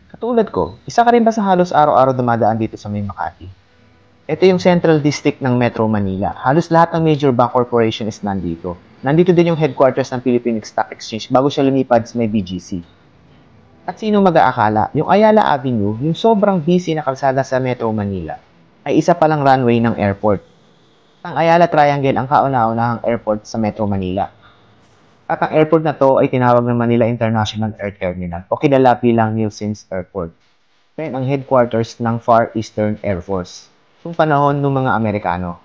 Katulad ko, isa ka rin ba sa halos araw-araw dumadaan dito sa may Makati? Ito yung Central District ng Metro Manila. Halos lahat ng major bank corporation is nandito. Nandito din yung headquarters ng Philippine Stock Exchange bago siya lumipad sa may BGC. At sino mag-aakala, yung Ayala Avenue, yung sobrang busy na kalsada sa Metro Manila, ay isa palang runway ng airport. Ang Ayala Triangle ang kauna-unahang airport sa Metro Manila. At ang airport na to ay tinawag ng Manila International Air Terminal o kilala bilang Nelson's Airport. Yan ang headquarters ng Far Eastern Air Force. Noong panahon ng mga Amerikano.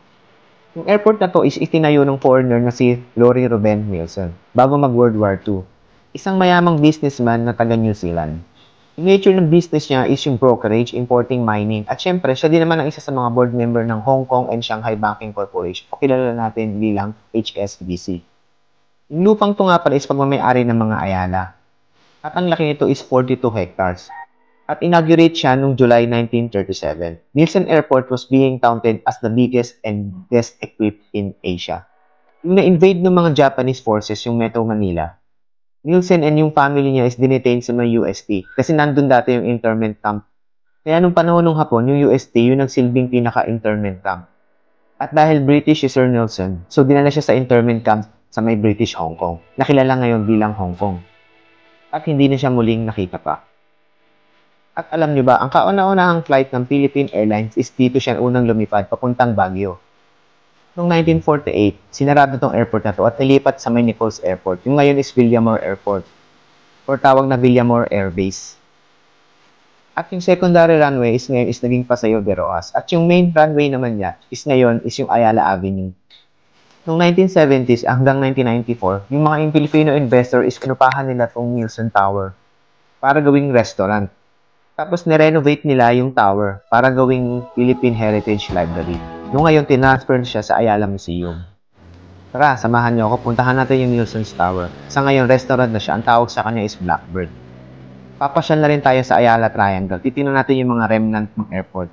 Yung airport na to is itinayo ng foreigner na si Lori Ruben Wilson bago mag-World War II. Isang mayamang businessman na taga New Zealand. Yung nature ng business niya is yung brokerage, importing, mining. At syempre, siya din naman ang isa sa mga board member ng Hong Kong and Shanghai Banking Corporation o kilala natin bilang HSBC. Yung lupang to nga pala is pagmamayari ng mga Ayala. At ang laki nito is 42 hectares. At inaugurate siya noong July 1937. Nielsen Airport was being counted as the biggest and best equipped in Asia. Yung na-invade ng mga Japanese forces yung Metro Manila, Nielsen and yung family niya is dinitain sa mga UST kasi nandun dati yung internment camp. Kaya nung panahon ng Hapon, yung UST yung nagsilbing pinaka-internment camp. At dahil British si Sir Nelson, so dinala siya sa internment camp sa may British Hong Kong, nakilala ngayon bilang Hong Kong. At hindi na siya muling nakita pa. At alam nyo ba, ang kauna-unahang flight ng Philippine Airlines is dito siya unang lumipad papuntang Baguio. Noong 1948, sinarado tong airport na to at nilipat sa may Nichols Airport. Yung ngayon is Villamor Airport or tawag na Villamor Air Base. At yung secondary runway is ngayon is naging Paseo de Roas. At yung main runway naman niya is ngayon is yung Ayala Avenue. Noong 1970s hanggang 1994, yung mga Filipino investor is kinupahan nila tong Nielsen Tower para gawing restaurant. Tapos nirenovate nila yung tower para gawing Philippine Heritage Library. Noong ngayon, tinransfer siya sa Ayala Museum. Tara, samahan niyo ako. Puntahan natin yung Nielsen's Tower. Sa ngayon, restaurant na siya. Ang tawag sa kanya is Blackbird. Papasyal na rin tayo sa Ayala Triangle. Titingnan natin yung mga remnant ng airport.